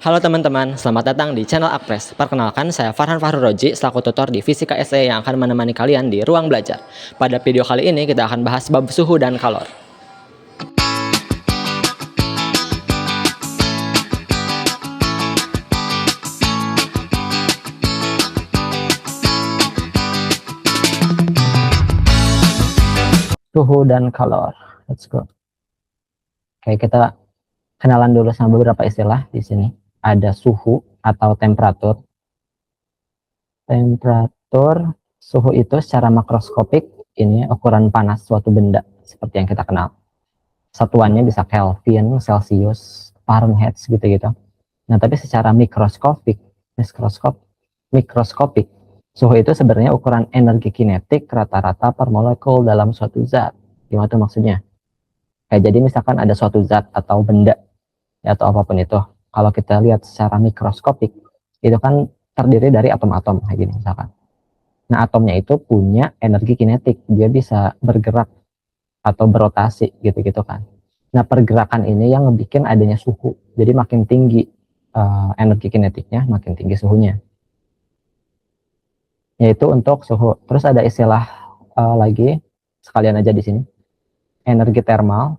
Halo teman-teman, selamat datang di channel Akpres. Perkenalkan, saya Farhan Fahruroji, selaku tutor di Fisika SE yang akan menemani kalian di ruang belajar. Pada video kali ini kita akan bahas bab suhu dan kalor. Suhu dan kalor. Let's go. Oke, kita kenalan dulu sama beberapa istilah di sini. Ada suhu atau temperatur. Temperatur, suhu itu secara makroskopik ini ukuran panas suatu benda seperti yang kita kenal. Satuannya bisa Kelvin, Celsius, Fahrenheit gitu-gitu. Nah, tapi secara mikroskopik, suhu itu sebenarnya ukuran energi kinetik rata-rata per molekul dalam suatu zat. Gimana tuh maksudnya? Kayak jadi misalkan ada suatu zat atau benda ya, atau apapun itu. Kalau kita lihat secara mikroskopik, itu kan terdiri dari atom-atom kayak gini misalkan. Nah, atomnya itu punya energi kinetik, dia bisa bergerak atau berotasi gitu-gitu kan. Nah, pergerakan ini yang ngebikin adanya suhu. Jadi makin tinggi energi kinetiknya, makin tinggi suhunya. Yaitu untuk suhu. Terus ada istilah lagi, sekalian aja di sini. Energi termal.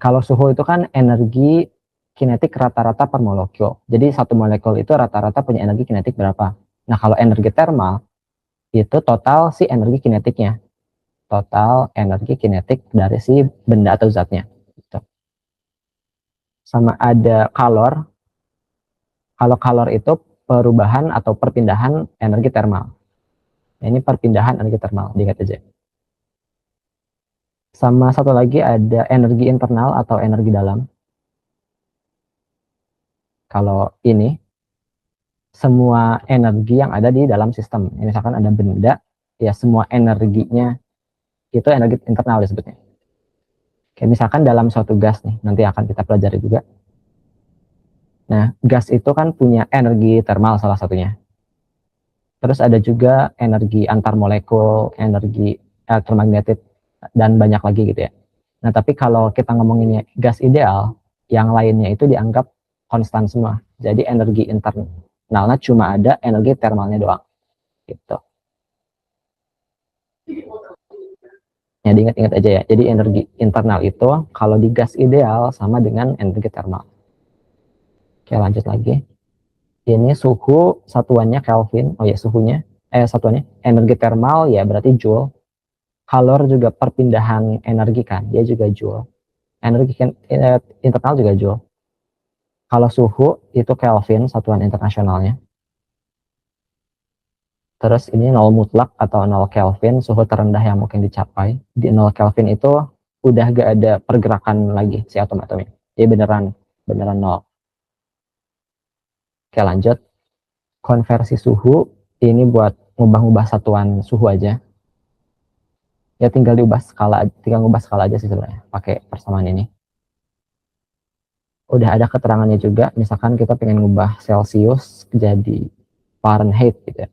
Kalau suhu itu kan energi kinetik rata-rata per molekul. Jadi satu molekul itu rata-rata punya energi kinetik berapa. Nah, kalau energi termal, itu total si energi kinetiknya. Total energi kinetik dari si benda atau zatnya. Gitu. Sama ada kalor. Kalau kalor itu perubahan atau perpindahan energi termal. Nah, ini perpindahan energi termal, diingat aja. Sama satu lagi ada energi internal atau energi dalam. Kalau ini, semua energi yang ada di dalam sistem. Misalkan ada benda, ya semua energinya itu energi internal disebutnya. Kayak misalkan dalam suatu gas nih, nanti akan kita pelajari juga. Nah, gas itu kan punya energi termal salah satunya. Terus ada juga energi antar molekul, energi elektromagnetik, dan banyak lagi gitu ya. Nah, tapi kalau kita ngomonginnya gas ideal, yang lainnya itu dianggap konstan semua. Jadi energi internalnya cuma ada energi termalnya doang. Gitu. Ya, diingat-ingat aja ya. Jadi energi internal itu kalau di gas ideal sama dengan energi termal. Oke, lanjut lagi. Ini suhu satuannya Kelvin. Oh ya, satuannya energi termal ya berarti joule. Kalor juga perpindahan energi kan, dia juga joule. Energi internal juga joule. Kalau suhu itu Kelvin, satuan internasionalnya. Terus ini 0 mutlak atau 0 Kelvin, suhu terendah yang mungkin dicapai. Di 0 Kelvin itu udah gak ada pergerakan lagi si atom-atomnya. Jadi beneran 0. Oke, lanjut. Konversi suhu ini buat ngubah-ngubah satuan suhu aja. Ya tinggal ngubah skala aja sih sebenarnya pakai persamaan ini. Udah ada keterangannya juga, misalkan kita pengen ngubah Celsius jadi Fahrenheit gitu ya.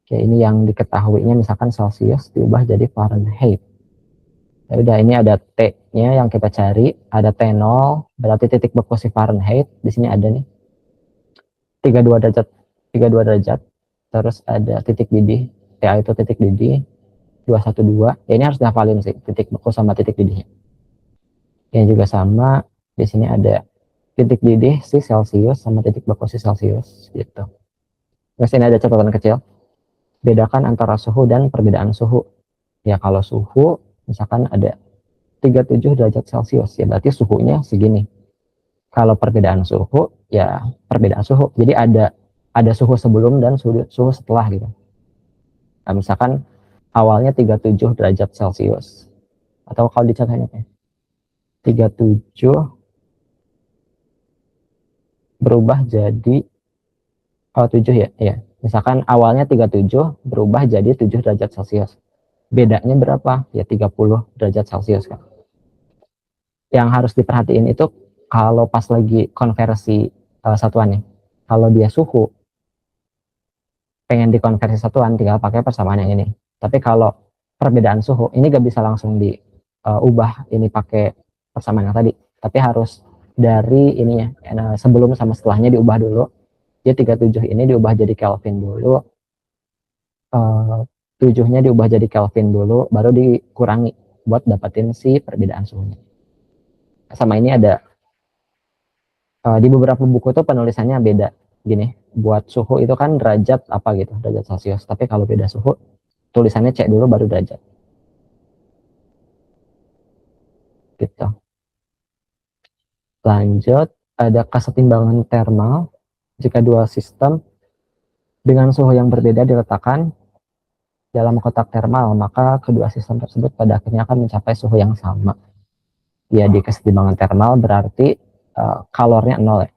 Oke, ini yang diketahuinya misalkan Celsius diubah jadi Fahrenheit. Ya udah, ini ada T-nya yang kita cari, ada T0 berarti titik beku si Fahrenheit. Di sini ada nih 32 derajat. Terus ada titik didih, TA itu titik didih 212. Ya ini harus dihafalin sih, titik beku sama titik didihnya. Yang juga sama, di sini ada titik didih si Celsius sama titik beku si Celsius gitu. Terus ini ada catatan kecil. Bedakan antara suhu dan perbedaan suhu. Ya kalau suhu misalkan ada 37 derajat Celcius, ya berarti suhunya segini. Kalau perbedaan suhu, ya perbedaan suhu. Jadi ada suhu sebelum dan suhu setelah gitu. Nah, misalkan awalnya 37 derajat Celcius. Atau kalau dicatatnya 37 berubah jadi 7 ya. Ya. Misalkan awalnya 37 berubah jadi 7 derajat Celcius. Bedanya berapa? Ya 30 derajat Celcius kan. Yang harus diperhatiin itu kalau pas lagi konversi satuannya. Kalau dia suhu, pengen dikonversi satuan, tinggal pakai persamaan yang ini. Tapi kalau perbedaan suhu, ini gak bisa langsung diubah ini pakai persamaan yang tadi. Tapi harus dari ininya, sebelum sama setelahnya diubah dulu. Jadi 37 ini diubah jadi Kelvin dulu, 7-nya diubah jadi Kelvin dulu, baru dikurangi buat dapetin si perbedaan suhunya. Sama ini ada di beberapa buku tuh penulisannya beda. Gini, buat suhu itu kan derajat apa gitu, derajat Celcius. Tapi kalau beda suhu, tulisannya C dulu baru derajat. Gitu. Lanjut, ada kesetimbangan termal. Jika dua sistem dengan suhu yang berbeda diletakkan dalam kotak termal, maka kedua sistem tersebut pada akhirnya akan mencapai suhu yang sama. Ya, di kesetimbangan termal berarti kalornya 0 ya.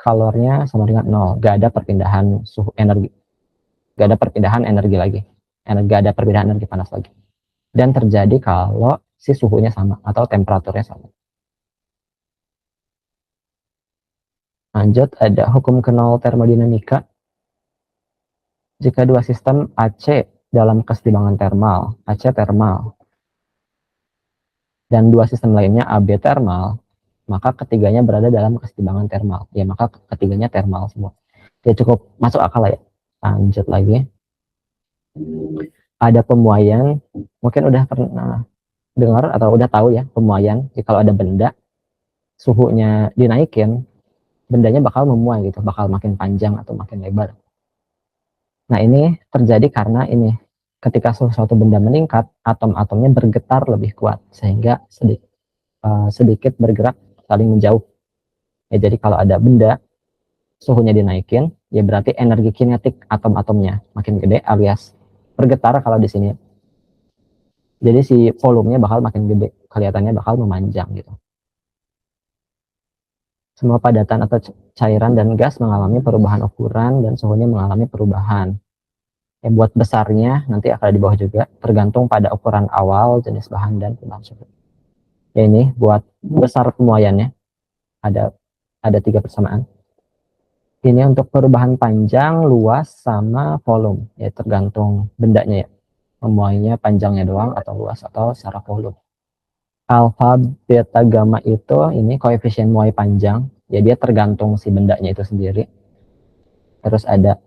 Kalornya sama dengan 0. Gak ada perpindahan suhu energi. Gak ada perpindahan energi lagi. Gak ada perpindahan energi panas lagi. Dan terjadi kalau si suhunya sama atau temperaturnya sama. Lanjut, ada hukum kenal termodinamika. Jika dua sistem AC dalam kesetimbangan termal, AC termal, dan dua sistem lainnya AB termal, maka ketiganya berada dalam kesetimbangan termal. Ya, maka ketiganya termal semua. Ya, cukup masuk akal ya. Lanjut lagi. Ada pemuaian, mungkin udah pernah dengar atau udah tahu ya, pemuaian. Jadi kalau ada benda, suhunya dinaikin, bendanya bakal memuai gitu, bakal makin panjang atau makin lebar. Nah, ini terjadi karena ini, ketika suatu benda meningkat, atom-atomnya bergetar lebih kuat, sehingga sedikit bergerak saling menjauh. Ya, jadi kalau ada benda, suhunya dinaikin, ya berarti energi kinetik atom-atomnya makin gede, alias bergetar kalau di sini. Jadi si volumenya bakal makin gede, kelihatannya bakal memanjang gitu. Semua padatan atau cairan dan gas mengalami perubahan ukuran dan suhunya mengalami perubahan. Yang buat besarnya nanti akan di bawah juga, tergantung pada ukuran awal, jenis bahan, dan perubahan suhu. Ya, ini buat besar pemuaiannya ada 3 persamaan. Ini untuk perubahan panjang, luas, sama volume. Ya, tergantung bendanya ya. Memuainya panjangnya doang atau luas atau secara volume. Alfa, beta, gamma itu ini koefisien muai panjang. Ya, dia tergantung si bendanya itu sendiri. Terus ada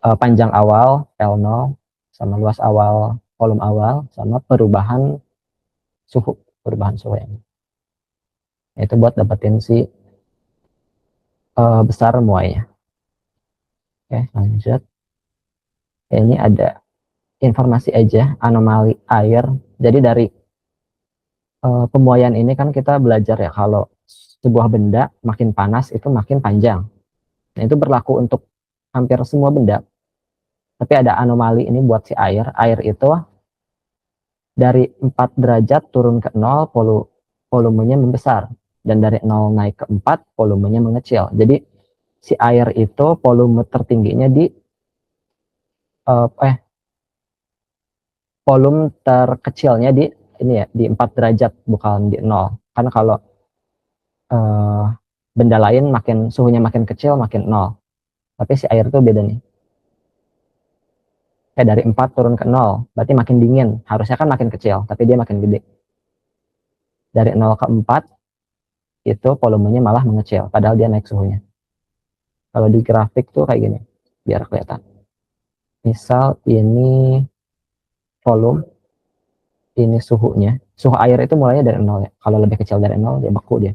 panjang awal L0 sama luas awal, volume awal, sama perubahan suhu yang itu buat dapetin si besar muainya. Oke, lanjut. Ya, ini ada informasi aja anomali air. Jadi dari pemuaian ini kan kita belajar ya, kalau sebuah benda makin panas itu makin panjang. Nah, itu berlaku untuk hampir semua benda. Tapi ada anomali ini buat si air. Air itu dari 4 derajat turun ke 0, volumenya membesar. Dan dari 0 naik ke 4, volumenya mengecil. Jadi si air itu volume tertingginya di volume terkecilnya di ini ya, di 4 derajat, bukan di 0. Karena kalau benda lain makin suhunya makin kecil makin 0. Tapi si air itu beda nih. Kayak dari 4 turun ke 0, berarti makin dingin. Harusnya kan makin kecil, tapi dia makin gede. Dari 0 ke 4, itu volumenya malah mengecil, padahal dia naik suhunya. Kalau di grafik tuh kayak gini, biar kelihatan. Misal ini volume, ini suhunya. Suhu air itu mulainya dari 0 ya. Kalau lebih kecil dari 0, dia beku dia.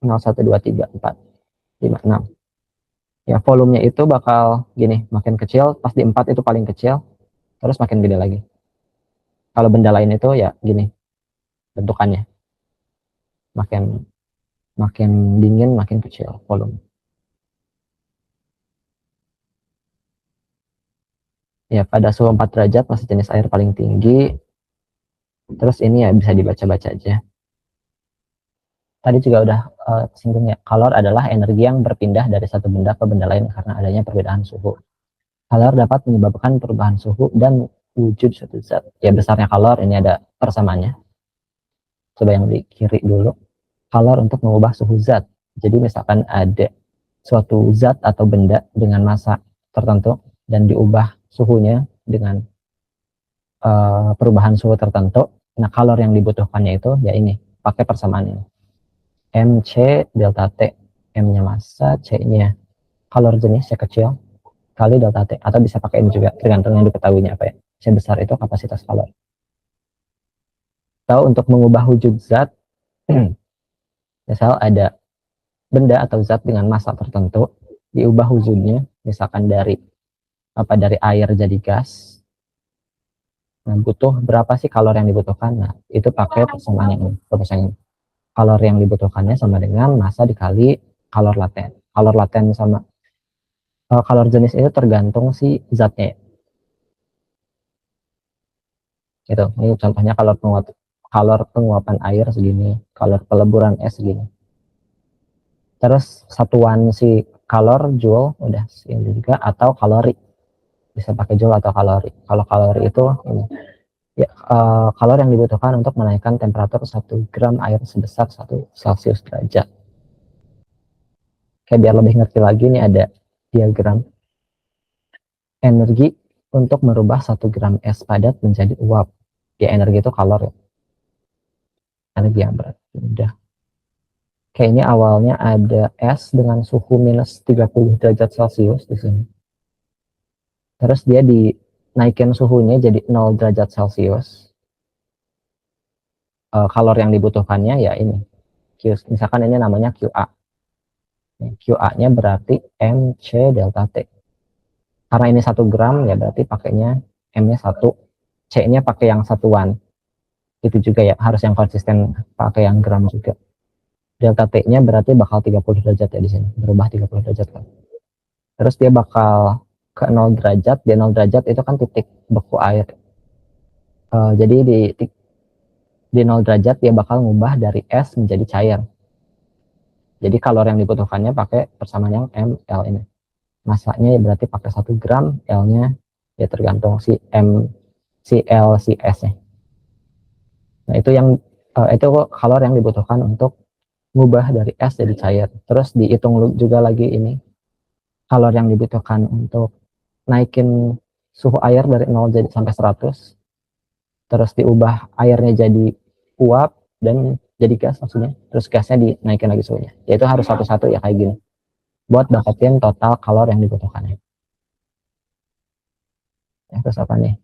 0, 1, 2, 3, 4, 5, 6. Ya, volumenya itu bakal gini, makin kecil, pas di 4 itu paling kecil, terus makin gede lagi. Kalau benda lain itu ya gini bentukannya, makin dingin makin kecil volume. Ya, pada suhu 4 derajat masih jenis air paling tinggi. Terus ini ya bisa dibaca-baca aja. Tadi juga udah singgung ya, kalor adalah energi yang berpindah dari satu benda ke benda lain karena adanya perbedaan suhu. Kalor dapat menyebabkan perubahan suhu dan wujud suatu zat. Ya, besarnya kalor ini ada persamaannya. Coba yang di kiri dulu. Kalor untuk mengubah suhu zat. Jadi misalkan ada suatu zat atau benda dengan massa tertentu dan diubah suhunya dengan perubahan suhu tertentu. Nah, kalor yang dibutuhkannya itu ya ini, pakai persamaan ini. MC delta T, M-nya massa, C-nya kalor jenis C kecil, kali delta T. Atau bisa pakai ini juga, tergantung yang diketahuinya apa ya. C besar itu kapasitas kalor. Atau untuk mengubah wujud zat, misal ada benda atau zat dengan massa tertentu, diubah wujudnya, misalkan dari air jadi gas. Nah, butuh berapa sih kalor yang dibutuhkan? Nah, itu pakai persamaan yang ini. Kalor yang dibutuhkannya sama dengan massa dikali kalor laten. Kalor laten sama kalor jenis itu tergantung si zatnya. Itu. Ini contohnya kalor penguapan air segini, kalor peleburan es segini. Terus satuan si kalor joule udah ini juga, atau kalori. Bisa pakai joule atau kalori. Kalau kalori itu ini, ya, kalor yang dibutuhkan untuk menaikkan temperatur 1 gram air sebesar 1 Celsius derajat. Kayak biar lebih ngerti lagi, ini ada diagram energi untuk merubah 1 gram es padat menjadi uap. Ya, energi itu kalor ya. Energi yang berat. Udah. Kayak ini awalnya ada es dengan suhu minus 30 derajat Celcius di sini. Terus dia dinaikin suhunya jadi 0 derajat Celcius. Kalor yang dibutuhkannya ya ini. Misalkan ini namanya QA. QA-nya berarti MC delta T. Karena ini 1 gram ya berarti pakainya M-nya 1, C-nya pakai yang satuan. Itu juga ya, harus yang konsisten pakai yang gram juga. Delta T-nya berarti bakal 30 derajat ya di sini, berubah 30 derajat kan. Terus dia bakal ke 0 derajat, di 0 derajat itu kan titik beku air. Jadi di 0 derajat dia bakal ngubah dari es menjadi cair. Jadi kalor yang dibutuhkannya pakai persamaan yang M, L ini. Masanya berarti pakai 1 gram, L-nya ya tergantung si M, si L, si S-nya. Nah, itu kalor yang dibutuhkan untuk ngubah dari es jadi cair. Terus dihitung juga lagi ini kalor yang dibutuhkan untuk naikin suhu air dari 0 jadi sampai 100. Terus diubah airnya jadi uap dan jadi gas maksudnya. Terus gasnya dinaikin lagi suhunya. Ya itu harus satu-satu ya kayak gini. Buat dapetin total kalor yang dibutuhkannya. Ya, terus apa nih?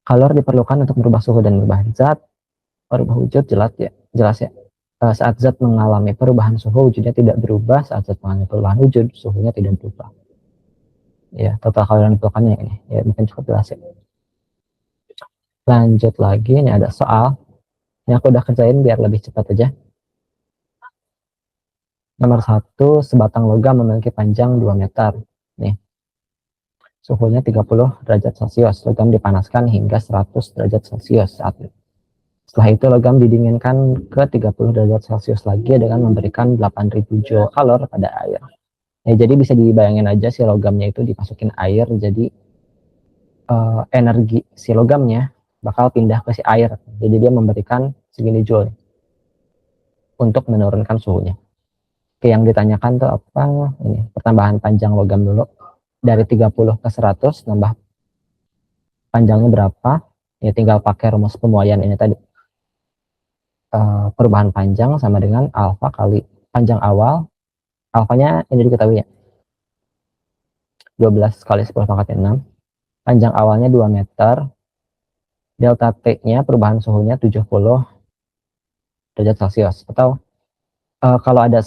Kalor diperlukan untuk merubah suhu dan merubah zat. Merubah wujud jelas ya. Saat zat mengalami perubahan suhu, wujudnya tidak berubah. Saat zat mengalami perubahan wujud, suhunya tidak berubah. Ya, total kalor yang diperlukannya ini. Ya, mungkin cukup jelas ya. Lanjut lagi, ini ada soal. Ini aku udah kerjain biar lebih cepat aja. Nomor 1, sebatang logam memiliki panjang 2 meter. Nih. Suhunya 30 derajat Celcius. Logam dipanaskan hingga 100 derajat Celcius saat itu. Setelah itu logam didinginkan ke 30 derajat Celcius lagi dengan memberikan 8000 joule kalor pada air. Ya, jadi bisa dibayangin aja si logamnya itu dimasukin air, jadi energi si logamnya bakal pindah ke si air. Jadi dia memberikan segini joule untuk menurunkan suhunya. Oke, yang ditanyakan tuh apa? Ini pertambahan panjang logam dulu. Dari 30 ke 100 nambah panjangnya berapa? Ya tinggal pakai rumus pemuaian ini tadi. Perubahan panjang sama dengan alfa kali panjang awal. Alfanya ini diketahui ya. 12 kali 10 pangkat 6. Panjang awalnya 2 meter. Delta T-nya perubahan suhunya 70 derajat Celcius. Atau kalau ada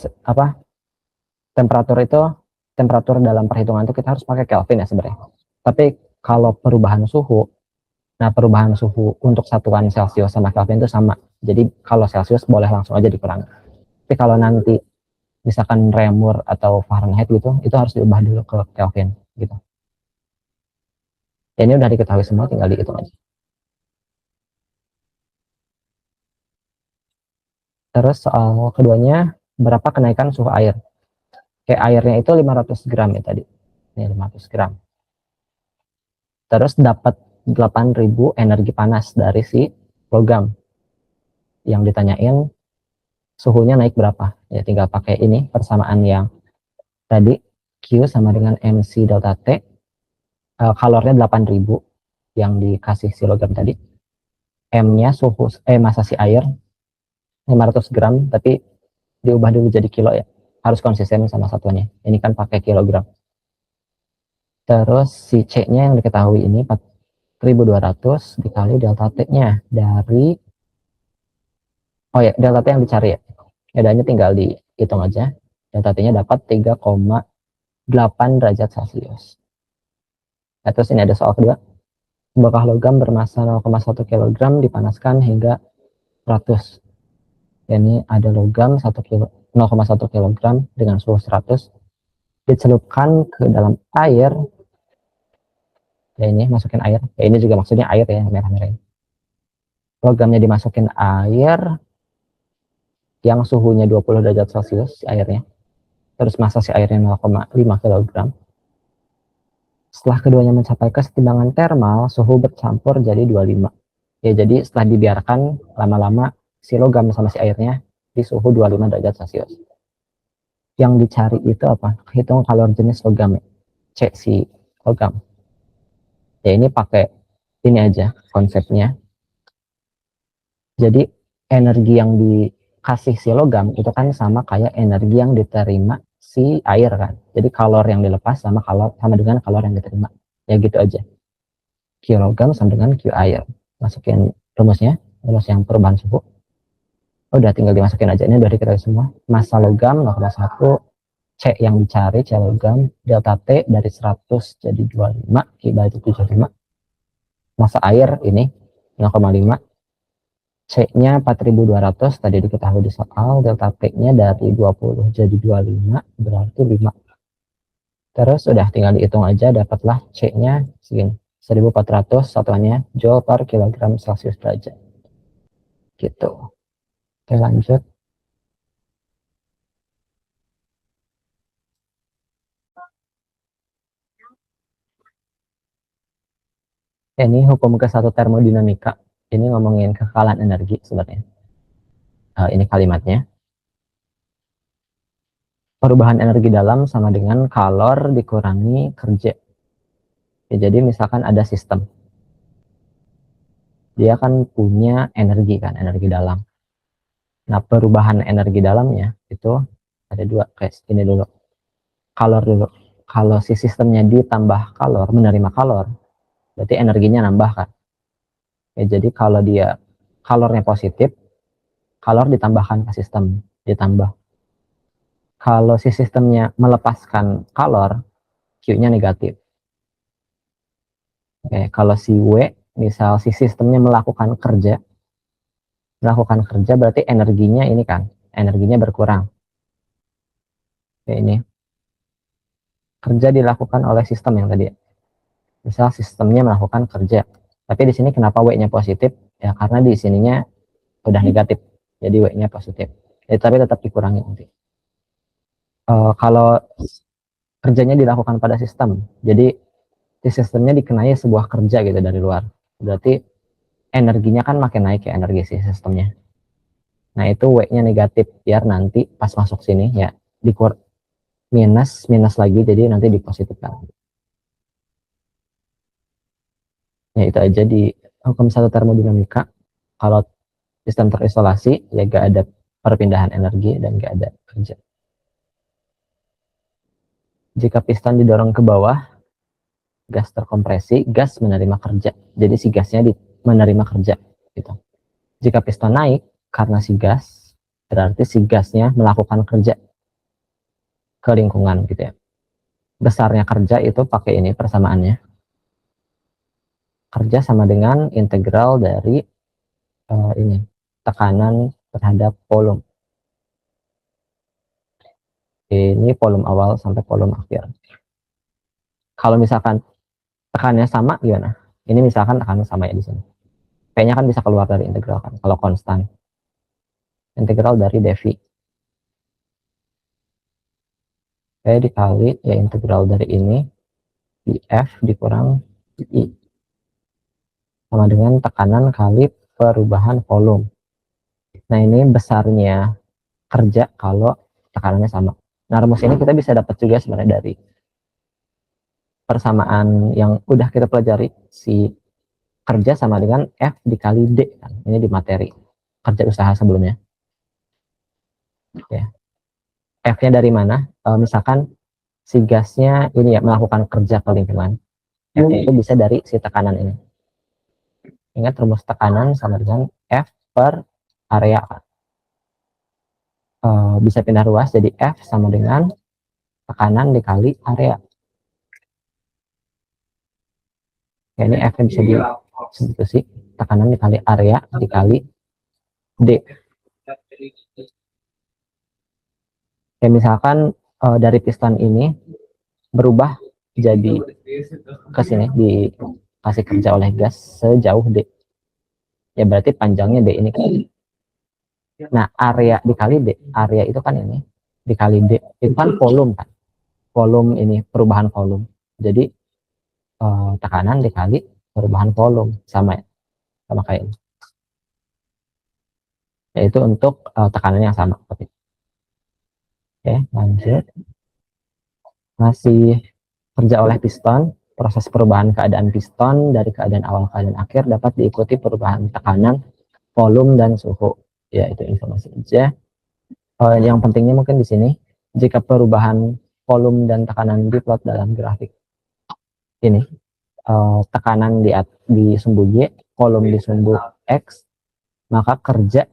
temperatur dalam perhitungan itu kita harus pakai Kelvin ya sebenarnya. Tapi kalau perubahan suhu, nah perubahan suhu untuk satuan Celcius sama Kelvin itu sama. Jadi kalau Celcius boleh langsung aja dikurangi. Tapi kalau nanti misalkan Reaumur atau Fahrenheit gitu, itu harus diubah dulu ke Kelvin gitu. Ya, ini udah diketahui semua, tinggal dihitung aja. Terus soal keduanya, berapa kenaikan suhu air? Kayak airnya itu 500 gram ya tadi. Ini 500 gram. Terus dapat 8000 energi panas dari si logam. Yang ditanyain suhunya naik berapa? Ya tinggal pakai ini persamaan yang tadi, Q sama dengan MC delta T. Kalornya 8000 yang dikasih si logam tadi. M-nya massa si air. 500 gram, tapi diubah dulu jadi kilo ya. Harus konsisten sama satuannya. Ini kan pakai kilogram. Terus si C-nya yang diketahui ini 4.200 dikali delta T-nya dari, oh ya, delta T yang dicari ya. Bedanya tinggal dihitung aja. Delta T-nya dapat 3,8 derajat Celcius. Nah, terus ini ada soal kedua. Sebuah logam bermasa 0,1 kg dipanaskan hingga 100. Ini ada logam 0,1 kg dengan suhu 100 dicelupkan ke dalam air. Ya ini masukin air. Ya ini juga maksudnya air ya, merah-merah. Logamnya dimasukin air yang suhunya 20 derajat Celcius, si airnya. Terus massa si airnya 0,5 kg. Setelah keduanya mencapai kesetimbangan termal, suhu bercampur jadi 25. Ya, jadi setelah dibiarkan lama-lama si logam sama si airnya di suhu 25 derajat Celcius. Yang dicari itu apa? Hitung kalor jenis logam. Cek si logam. Ya ini pakai ini aja konsepnya. Jadi energi yang dikasih si logam itu kan sama kayak energi yang diterima si air kan. Jadi kalor yang dilepas sama dengan kalor yang diterima. Ya gitu aja. Q logam sama dengan Q air. Masukin rumus yang perubahan suhu. Udah tinggal dimasukin aja. Ini udah diketahui semua. Massa logam 0,1, C yang dicari, C logam, delta T dari 100 jadi 25, Q itu 75. Massa air ini 0,5, C-nya 4.200, tadi diketahui di soal, delta T-nya dari 20 jadi 25, berarti 5. Terus udah tinggal dihitung aja, dapatlah C-nya segini, 1.400, satuannya Joule per kilogram Celcius derajat. Gitu. Oke, lanjut. Ini hukum ke-1 termodinamika. Ini ngomongin kekalahan energi sebenarnya. Ini kalimatnya. Perubahan energi dalam sama dengan kalor dikurangi kerja. Ya, jadi misalkan ada sistem. Dia kan punya energi kan, energi dalam. Nah, perubahan energi dalamnya itu ada dua, kayak ini dulu. Kalor dulu. Kalau si sistemnya ditambah kalor, menerima kalor, berarti energinya nambah kan. Ya, jadi kalau dia kalornya positif, kalor ditambahkan ke sistem, ditambah. Kalau si sistemnya melepaskan kalor, Q-nya negatif. Oke, kalau si W, misal si sistemnya melakukan kerja berarti energinya ini kan, energinya berkurang. Oke, ini kerja dilakukan oleh sistem yang tadi. Misal sistemnya melakukan kerja, tapi di sini kenapa W-nya positif? Ya karena di sininya udah negatif, jadi W-nya positif. Ya, tapi tetap dikurangi nanti. Kalau kerjanya dilakukan pada sistem, jadi di sistemnya dikenai sebuah kerja gitu dari luar, berarti energinya kan makin naik ya, energi si sistemnya. Nah itu W-nya negatif, biar nanti pas masuk sini ya dikur minus lagi, jadi nanti dipositifkan. Ya itu aja di hukum 1 termodinamika. Kalau sistem terisolasi ya gak ada perpindahan energi dan gak ada kerja. Jika piston didorong ke bawah, gas terkompresi, gas menerima kerja. Jadi si gasnya menerima kerja gitu. Jika piston naik karena si gas, berarti si gasnya melakukan kerja ke lingkungan gitu ya. Besarnya kerja itu pakai ini persamaannya. Kerja sama dengan integral dari ini tekanan terhadap volume. Ini volume awal sampai volume akhir. Kalau misalkan tekanannya sama gimana? Ini misalkan tekanannya sama ya di sini. P-nya kan bisa keluar dari integral kan. Kalau konstan, integral dari dV. P dikali ya integral dari ini dF dikurang I sama dengan tekanan kali perubahan volume. Nah ini besarnya kerja kalau tekanannya sama. Nah rumus ini kita bisa dapat juga sebenarnya dari persamaan yang udah kita pelajari, si kerja sama dengan F dikali D kan. Ini di materi kerja usaha sebelumnya. Ya. F-nya dari mana? Misalkan si gasnya ini ya melakukan kerja ke lingkungan. F-nya itu bisa dari si tekanan ini. Ingat rumus tekanan sama dengan F per area. Bisa pindah ruas, jadi F sama dengan tekanan dikali area. Ya, ini F-nya bisa disubstitusi, tekanan dikali area dikali D. Kayak misalkan dari piston ini berubah jadi ke sini dikasih kerja oleh gas sejauh D. Ya berarti panjangnya D ini kan. Nah, area dikali D, area itu kan ini dikali D, itu kan volume kan. Volume ini perubahan volume. Jadi tekanan dikali perubahan volume sama kayak ini. Yaitu untuk tekanan yang sama. Oke, lanjut. Masih kerja oleh piston, proses perubahan keadaan piston dari keadaan awal ke keadaan akhir dapat diikuti perubahan tekanan, volume, dan suhu. Ya, itu informasi aja. Yang pentingnya mungkin di sini, jika perubahan volume dan tekanan diplot dalam grafik ini, tekanan di sumbu Y, volume di sumbu X, maka kerja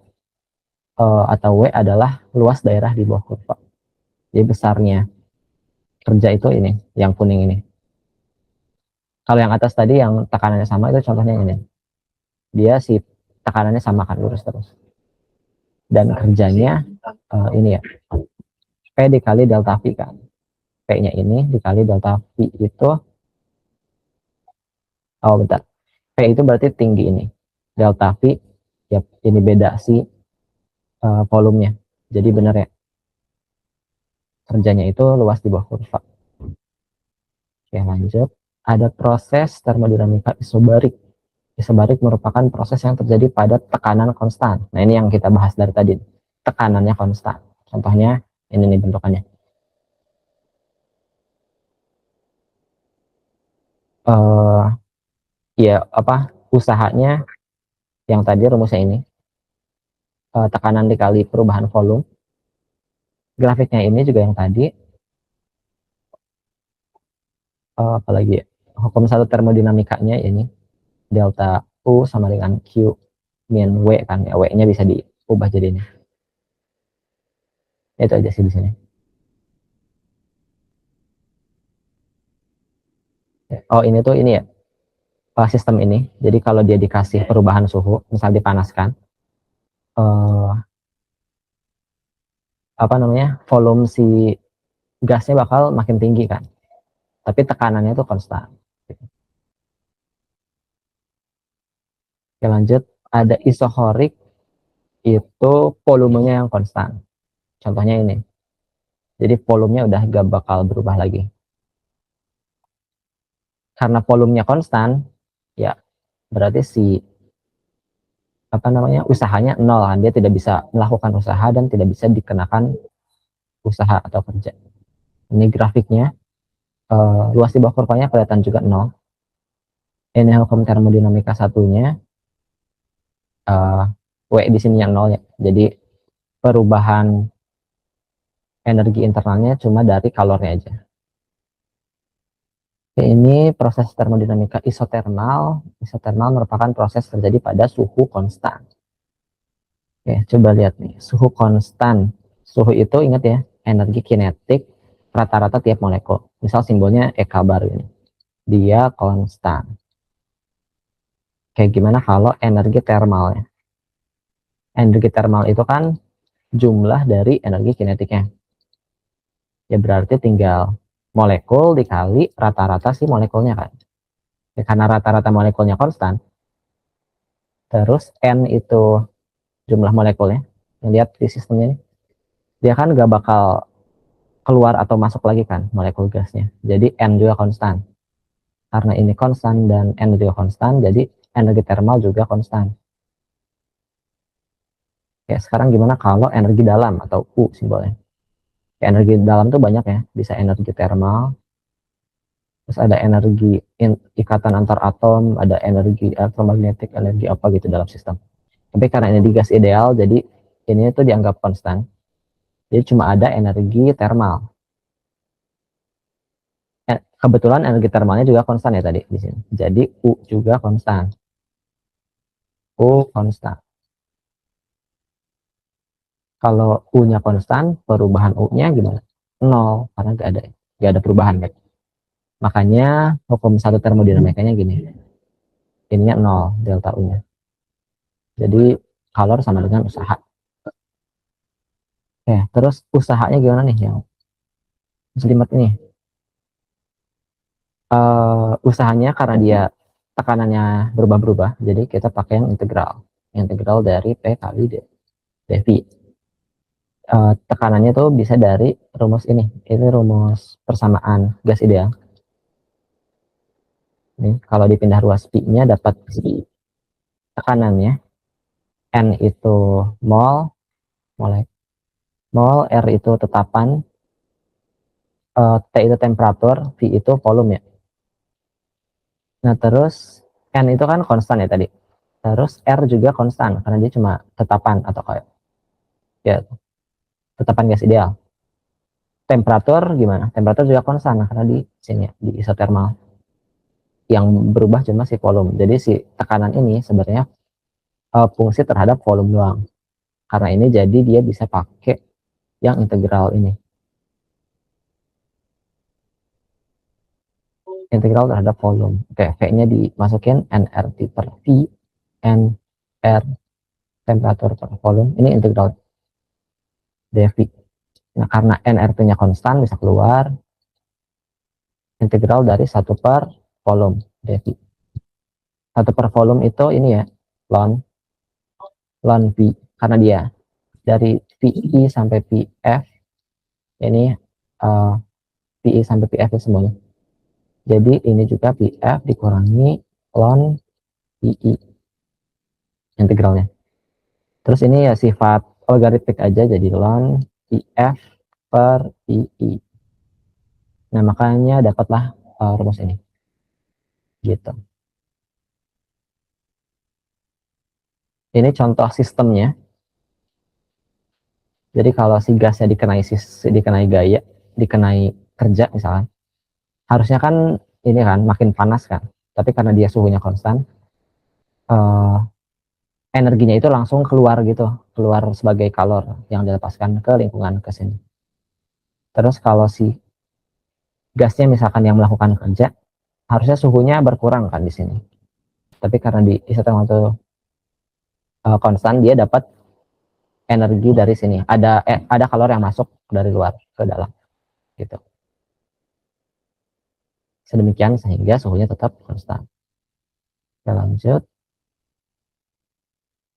atau W adalah luas daerah di bawah kurva. Jadi besarnya kerja itu ini, yang kuning ini. Kalau yang atas tadi yang tekanannya sama itu contohnya ini. Dia si tekanannya sama kan lurus terus. Dan kerjanya ini ya. P dikali delta V kan. P-nya ini dikali delta V itu bentar. P itu berarti tinggi ini. Delta V ya ini beda si volumenya. Jadi benar ya. Kerjanya itu luas di bawah kurva. Oke, lanjut. Ada proses termodinamika isobarik. Isobarik merupakan proses yang terjadi pada tekanan konstan. Nah, ini yang kita bahas dari tadi. Tekanannya konstan. Contohnya, ini nih bentukannya. Ya, usahanya yang tadi rumusnya ini. Tekanan dikali perubahan volume. Grafiknya ini juga yang tadi. Apalagi ya. Hukum satu termodinamikanya ini. Delta U sama dengan Q min W kan. Ya, W-nya bisa diubah jadi ini. Itu aja sih di sini. Oh, ini tuh ini ya. Sistem ini. Jadi kalau dia dikasih perubahan suhu, misal dipanaskan, volume si gasnya bakal makin tinggi kan. Tapi tekanannya itu konstan. Oke, lanjut. Ada isohorik, itu volumenya yang konstan. Contohnya ini. Jadi volumenya udah gak bakal berubah lagi. Karena volumenya konstan, ya berarti si usahanya nol kan. Dia tidak bisa melakukan usaha dan tidak bisa dikenakan usaha atau kerja. Ini grafiknya. Luas di bawah kurvanya kelihatan juga nol. Ini hukum termodinamika satunya. W di sini yang nol ya. Jadi perubahan energi internalnya cuma dari kalornya aja. Oke, ini proses termodinamika isotermal. Isotermal merupakan proses terjadi pada suhu konstan. Oke, coba lihat nih. Suhu konstan. Suhu itu ingat ya, energi kinetik rata-rata tiap molekul. Misal simbolnya EK baru ini. Dia konstan. Kayak gimana kalau energi termalnya? Energi termal itu kan jumlah dari energi kinetiknya. Ya berarti tinggal molekul dikali rata-rata si molekulnya kan. Ya, karena rata-rata molekulnya konstan, terus N itu jumlah molekulnya. Lihat di sistemnya ini, dia kan gak bakal keluar atau masuk lagi kan molekul gasnya. Jadi N juga konstan. Karena ini konstan dan N juga konstan, jadi energi termal juga konstan. Ya, sekarang gimana kalau energi dalam atau U simbolnya? Ya, energi dalam tuh banyak ya, bisa energi termal, terus ada energi ikatan antar atom, ada energi elektromagnetik, energi apa gitu dalam sistem. Tapi karena ini di gas ideal, jadi ini tuh dianggap konstan. Jadi cuma ada energi thermal. Kebetulan energi thermalnya juga konstan ya tadi di sini. Jadi U juga konstan. U konstan. Kalau U-nya konstan, perubahan U-nya gimana? Nol, karena nggak ada perubahan. Kan? Makanya hukum satu termodinamikanya gini. Ininya nol, delta U-nya. Jadi kalor sama dengan usaha. Terus usahanya gimana nih yang jelimet ini? Usahanya karena dia tekanannya berubah-berubah, jadi kita pakai yang integral dari P kali dV. Tekanannya tuh bisa dari rumus ini rumus persamaan gas ideal. Nih, kalau dipindah ruas P-nya dapat tekanannya N itu mol, mol, R itu tetapan, T itu temperatur, V itu volume ya. Nah terus N itu kan konstan ya tadi. Terus R juga konstan karena dia cuma tetapan atau kayak ya tetapan gas ideal. Temperatur gimana? Temperatur juga konstan karena di sini ya, di isotermal. Yang berubah cuma si volume. Jadi si tekanan ini sebenarnya fungsi terhadap volume doang. Karena ini jadi dia bisa pakai yang integral ini. Integral terhadap volume. Oke, V-nya dimasukin nRT per V, nR temperatur per volume. Ini integral dV. Nah, karena nRT-nya konstan bisa keluar integral dari 1 per volume dV. 1 per volume itu ini ya, ln V. Karena dia dari VI sampai VF, ini VI sampai VF itu semuanya. Jadi ini juga VF dikurangi ln VI integralnya. Terus ini ya sifat logaritmik aja, jadi ln VF per VI. Nah makanya dapatlah rumus ini. Gitu. Ini contoh sistemnya. Jadi kalau si gasnya dikenai gaya, dikenai kerja misalnya, harusnya kan ini kan makin panas kan. Tapi karena dia suhunya konstan, uh, energinya itu langsung keluar gitu, keluar sebagai kalor yang dilepaskan ke lingkungan ke sini. Terus kalau si gasnya misalkan yang melakukan kerja, harusnya suhunya berkurang kan di sini. Tapi karena di isotermal itu konstan, dia dapat energi dari sini. Ada kalor yang masuk dari luar ke dalam gitu. Sedemikian sehingga suhunya tetap konstan. Kita lanjut.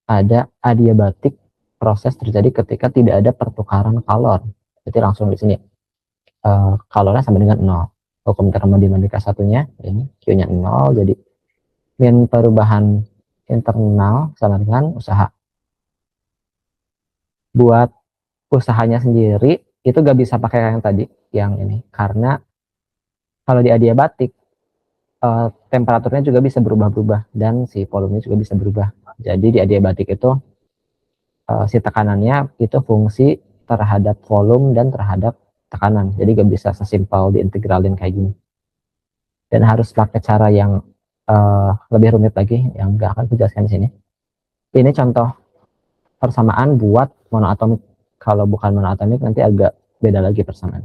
Ada adiabatik, proses terjadi ketika tidak ada pertukaran kalor. Jadi langsung di sini kalornya sama dengan 0. Hukum termodinamika satunya ini Q-nya 0, jadi min perubahan internal sama dengan usaha. Buat usahanya sendiri itu gak bisa pakai yang tadi, yang ini, karena kalau di adiabatik temperaturnya juga bisa berubah-ubah dan si volumenya juga bisa berubah. Jadi di adiabatik itu si tekanannya itu fungsi terhadap volume dan terhadap tekanan. Jadi gak bisa sesimpel diintegralin kayak gini. Dan harus pakai cara yang lebih rumit lagi yang gak akan dijelaskan di sini. Ini contoh persamaan buat monoatomik. Kalau bukan monoatomik nanti agak beda lagi persamaan.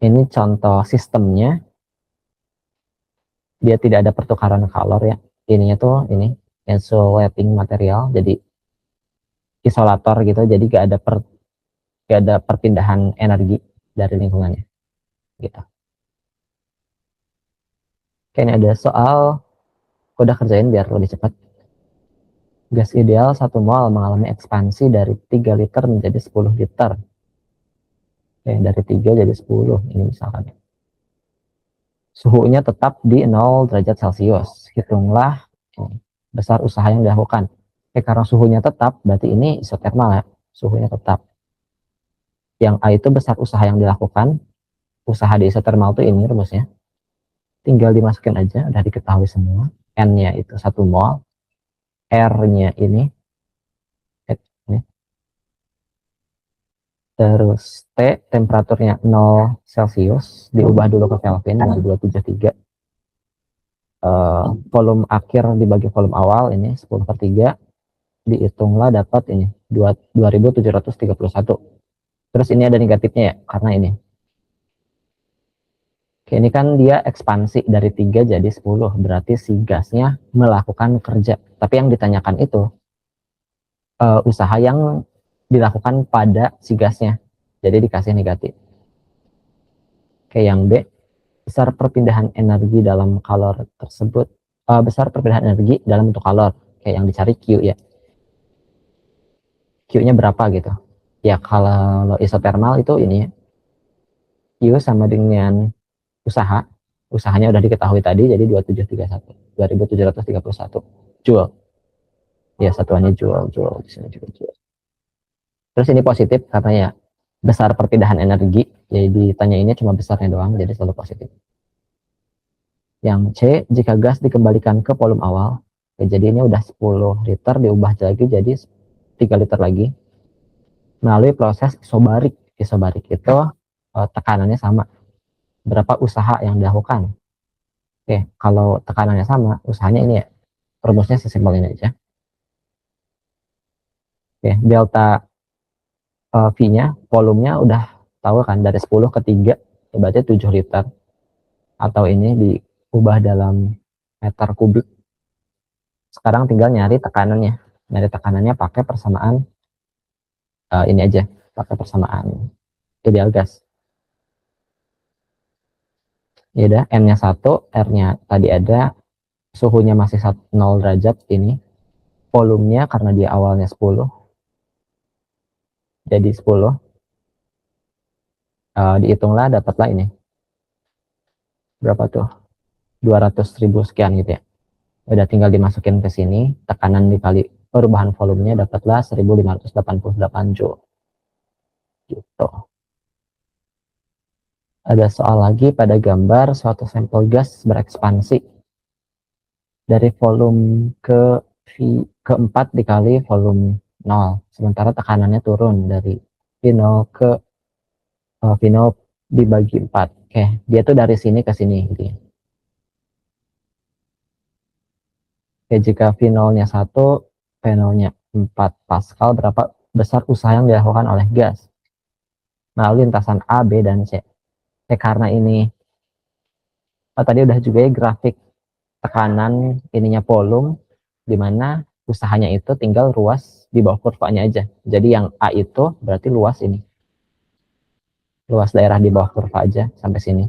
Ini contoh sistemnya. Dia tidak ada pertukaran kalor ya. Ininya tuh ini insulating material, jadi isolator gitu. Jadi gak ada perpindahan energi dari lingkungannya gitu. Oke, ini ada soal, udah kerjain biar lebih cepat. Gas ideal 1 mol mengalami ekspansi dari 3 liter menjadi 10 liter. Oke, dari 3 jadi 10 ini misalkan. Suhunya tetap di 0 derajat Celcius. Hitunglah ini, besar usaha yang dilakukan. Karena suhunya tetap, berarti ini isotermal ya. Suhunya tetap. Yang A itu besar usaha yang dilakukan. Usaha di isotermal itu ini rumusnya. Tinggal dimasukin aja, udah diketahui semua. N-nya itu 1 mol. R-nya ini Terus T temperaturnya 0 Celcius, diubah dulu ke Kelvin dengan 273. Volume akhir dibagi volume awal ini 10/3, dihitunglah dapat ini 2731. Terus ini ada negatifnya ya, karena ini. Oke, ini kan dia ekspansi dari 3 jadi 10, berarti si gasnya melakukan kerja. Tapi yang ditanyakan itu usaha yang dilakukan pada si gasnya. Jadi dikasih negatif. Oke, yang B, besar perpindahan energi dalam kalor tersebut. Besar perpindahan energi dalam bentuk kalor. Kayak yang dicari Q ya. Q-nya berapa gitu. Ya kalau isotermal itu ini Q sama dengan usaha. Usahanya udah diketahui tadi, jadi 2731 Joule. Ya satuannya Joule di sini juga Joule. Terus ini positif karena ya besar perpindahan energi, jadi ditanyainnya cuma besarnya doang, jadi selalu positif. Yang C, jika gas dikembalikan ke volume awal, ya, jadi ini udah 10 liter diubah lagi jadi 3 liter lagi melalui proses isobarik. Isobarik itu tekanannya sama. Berapa usaha yang dilakukan? Oke, kalau tekanannya sama, usahanya ini ya, rumusnya sesimpel ini aja. Oke, delta V-nya, volumenya udah tahu kan, dari 10 ke 3, berarti 7 liter. Atau ini diubah dalam meter kubik. Sekarang tinggal nyari tekanannya. Nyari tekanannya pakai persamaan ini aja, pakai persamaan ideal gas. Ya udah, N-nya 1, R-nya tadi ada, suhunya masih 0 derajat ini. Volumenya karena dia awalnya 10, jadi 10. Dihitunglah, dapatlah ini. Berapa tuh? 200.000 sekian gitu ya. Udah tinggal dimasukin ke sini, tekanan dikali perubahan volumenya, dapatlah 1588 Joule. Gitu. Ada soal lagi pada gambar suatu sampel gas berekspansi dari volume keempat dikali volume 0. Sementara tekanannya turun dari V0 ke V0 dibagi 4. Oke, dia tuh dari sini ke sini gitu ya. Oke, jika V0-nya 1, V0-nya 4 Pascal, berapa besar usaha yang dilakukan oleh gas melalui lintasan A, B, dan C. Karena ini tadi udah juga ya grafik tekanan ininya volume, di mana usahanya itu tinggal ruas di bawah kurvanya aja. Jadi yang A itu berarti luas ini. Luas daerah di bawah kurva aja sampai sini.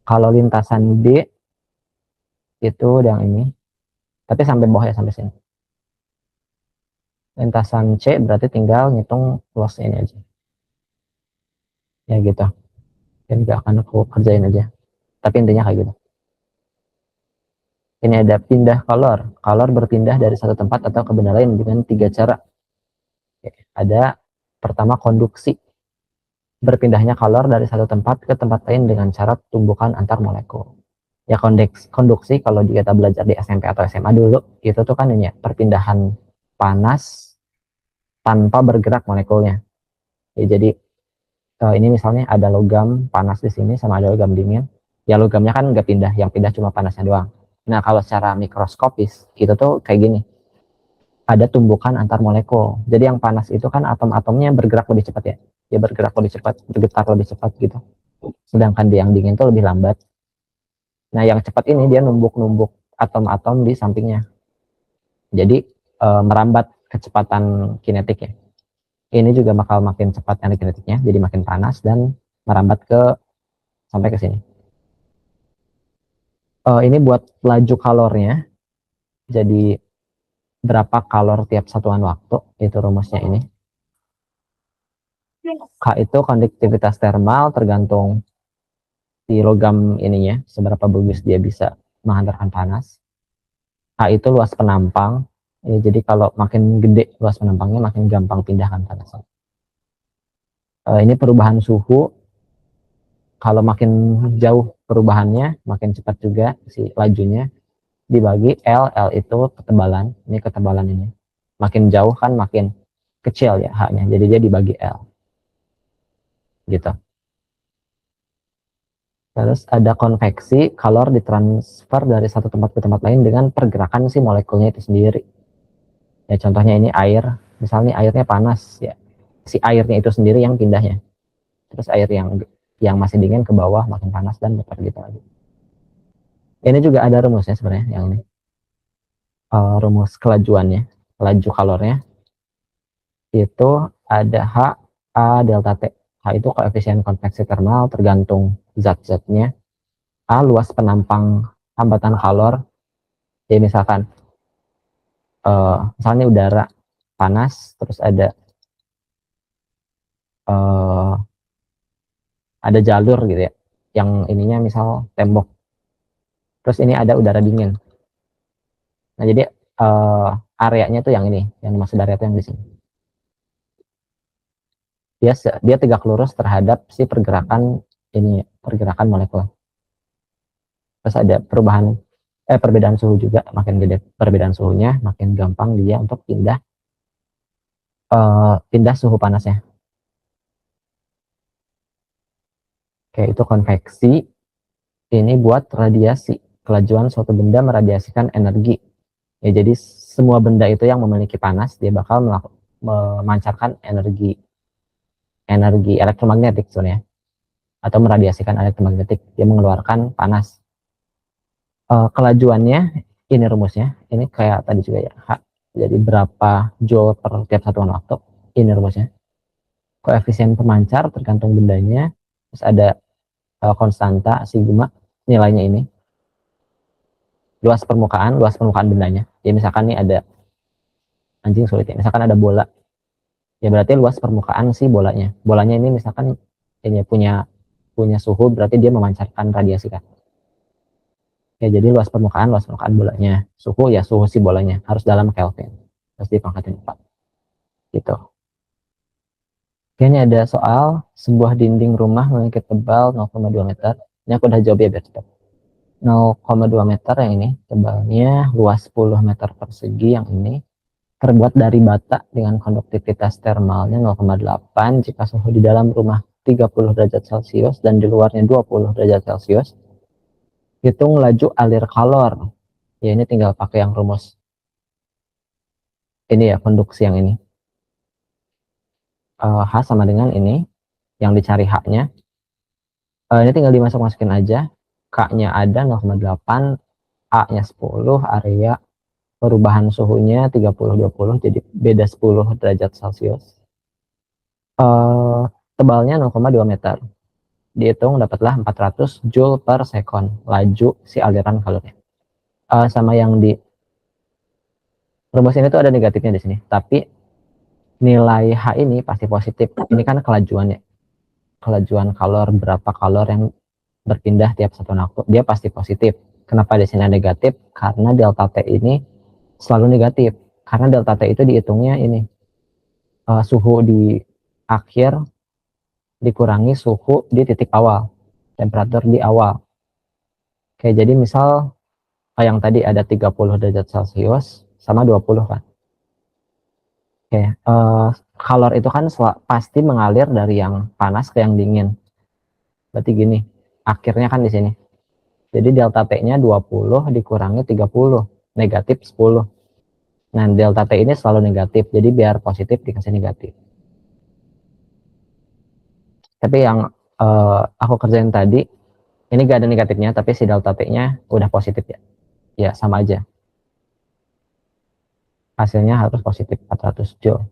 Kalau lintasan B itu yang ini, tapi sampai bawah ya, sampai sini. Lintasan C berarti tinggal ngitung luasnya ini aja. Ya gitu. Dan gak akan aku kerjain aja. Tapi intinya kayak gitu. Ini ada pindah kalor. Kalor berpindah dari satu tempat atau ke benda lain dengan 3 cara. Ada pertama konduksi. Berpindahnya kalor dari satu tempat ke tempat lain dengan cara tumbukan antar molekul. Ya konduksi kalau kita belajar di SMP atau SMA dulu, itu tuh kan ini ya, perpindahan panas tanpa bergerak molekulnya. Ya, jadi ini misalnya ada logam panas di sini sama ada logam dingin. Ya logamnya kan nggak pindah, yang pindah cuma panasnya doang. Nah kalau secara mikroskopis itu tuh kayak gini. Ada tumbukan antar molekul. Jadi yang panas itu kan atom-atomnya bergerak lebih cepat ya. Dia bergerak lebih cepat, bergetar lebih cepat gitu. Sedangkan yang dingin tuh lebih lambat. Nah yang cepat ini dia numbuk-numbuk atom-atom di sampingnya. Jadi merambat kecepatan kinetik ya. Ini juga bakal makin cepat kinetiknya, jadi makin panas dan merambat sampai ke sini. Ini buat laju kalornya. Jadi berapa kalor tiap satuan waktu, itu rumusnya ini. K itu konduktivitas termal tergantung si logam ininya, seberapa bagus dia bisa menghantarkan panas. K itu luas penampang. Ya, jadi kalau makin gede luas penampangnya, makin gampang pindahkan panas. Ini perubahan suhu. Kalau makin jauh perubahannya, makin cepat juga si lajunya. Dibagi L itu ketebalan. Ini ketebalan ini. Makin jauh kan makin kecil ya H-nya, jadi dia dibagi L gitu. Terus ada konveksi, kalor ditransfer dari satu tempat ke tempat lain dengan pergerakan si molekulnya itu sendiri. Ya contohnya ini air, misalnya airnya panas ya, si airnya itu sendiri yang pindahnya. Terus air yang masih dingin ke bawah makin panas dan muter gitu lagi. Ini juga ada rumusnya sebenarnya yang ini. Rumus kelajuannya, laju kalornya itu ada H A delta T. H itu koefisien konveksi termal tergantung zat-zatnya. A luas penampang hambatan kalor. Jadi misalnya udara panas, terus uh, ada jalur gitu ya, yang ininya misal tembok. Terus ini ada udara dingin. Nah jadi uh, areanya tuh yang ini, yang dimaksud area itu yang di sini. Dia tegak lurus terhadap si pergerakan molekul. Terus ada perbedaan suhu juga, makin gede perbedaan suhunya makin gampang dia untuk pindah suhu panasnya. Kayak itu konveksi, ini buat radiasi, kelajuan suatu benda meradiasikan energi ya. Jadi semua benda itu yang memiliki panas dia bakal memancarkan energi elektromagnetik sebenarnya, atau meradiasikan elektromagnetik, dia mengeluarkan panas. Kelajuannya ini rumusnya, ini kayak tadi juga ya H, jadi berapa joule per tiap satuan waktu, ini rumusnya. Koefisien pemancar tergantung bendanya, terus ada konstanta sigma, nilainya ini luas permukaan bendanya. Ya misalkan nih ada anjing sulit ya, misalkan ada bola, ya berarti luas permukaan si bolanya ini misalkan ini punya suhu, berarti dia memancarkan radiasi kan. Ya jadi luas permukaan bolanya, suhu ya suhu si bolanya harus dalam Kelvin, terus dipangkatin 4 gitu. Kayaknya ada soal sebuah dinding rumah memiliki tebal 0,2 meter. Ini aku udah jawab ya biar cepat. 0,2 meter yang ini tebalnya, luas 10 meter persegi yang ini, terbuat dari bata dengan konduktivitas termalnya 0,8 jika suhu di dalam rumah 30 derajat Celcius dan di luarnya 20 derajat Celcius. Hitung laju alir kalor. Ya ini tinggal pakai yang rumus ini ya, konduksi yang ini. H sama dengan ini, yang dicari H-nya. Ini tinggal dimasuk-masukin aja. K-nya ada 0,8, A-nya 10, area perubahan suhunya 30-20, jadi beda 10 derajat Celcius. Tebalnya 0,2 meter. Dihitung dapatlah 400 Joule per second laju si aliran kalornya. Sama yang di rumus ini tuh ada negatifnya di sini, tapi nilai H ini pasti positif. Ini kan kelajuannya. Kelajuan kalor, berapa kalor yang berpindah tiap satu waktu, dia pasti positif. Kenapa di sini negatif? Karena delta T ini selalu negatif. Karena delta T itu dihitungnya ini suhu di akhir dikurangi suhu di titik awal, temperatur di awal. Oke, jadi misal yang tadi ada 30 derajat Celcius sama 20 kan. Oke, kalor itu kan pasti mengalir dari yang panas ke yang dingin. Berarti gini, akhirnya kan di sini. Jadi delta T-nya 20 dikurangi 30, negatif 10. Nah, delta T ini selalu negatif, jadi biar positif dikasih negatif. Tapi yang aku kerjain tadi, ini gak ada negatifnya, tapi si delta T-nya udah positif ya. Ya, sama aja. Hasilnya harus positif 400 Joule.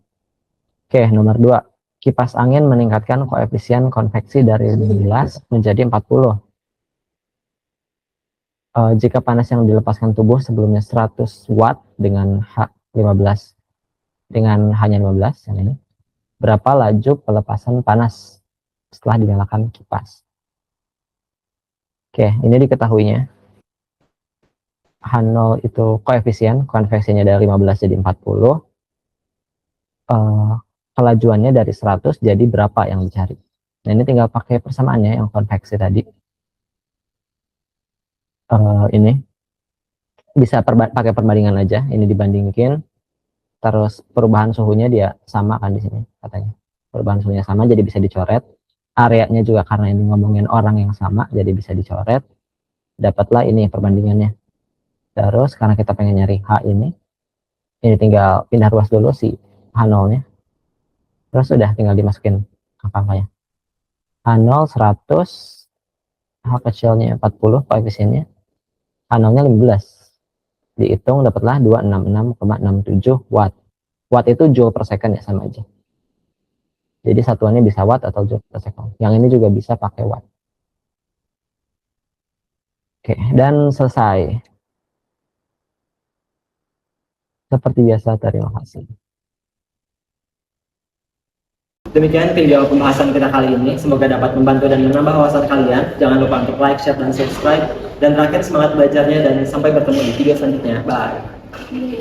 Oke, nomor 2. Kipas angin meningkatkan koefisien konveksi dari 15 menjadi 40. Jika panas yang dilepaskan tubuh sebelumnya 100 watt dengan H15 dengan hanya 15 yang ini, berapa laju pelepasan panas setelah dinyalakan kipas? Oke, ini diketahuinya. H0 itu koefisien konveksinya dari 15 jadi 40. Kelajuannya dari 100 jadi berapa yang dicari? Nah, ini tinggal pakai persamaannya yang konveksi tadi. Ini bisa pakai perbandingan aja, ini dibandingin terus perubahan suhunya dia sama kan di sini katanya. Perubahan suhunya sama jadi bisa dicoret. Areanya juga karena ini ngomongin orang yang sama jadi bisa dicoret. Dapatlah ini perbandingannya. Terus karena kita pengen nyari H ini tinggal pindah ruas dulu si H0-nya. Terus udah tinggal dimasukin angka-angkanya. H0 100, H kecilnya 40 koefisiennya, H0-nya 15. Dihitung dapatlah 266,67 watt. Watt itu joule per second ya, sama aja. Jadi satuannya bisa watt atau joule per second. Yang ini juga bisa pakai watt. Oke, dan selesai. Seperti biasa, terima kasih. Demikian video pembahasan kita kali ini. Semoga dapat membantu dan menambah wawasan kalian. Jangan lupa untuk like, share, dan subscribe. Dan terakhir semangat belajarnya dan sampai bertemu di video selanjutnya. Bye.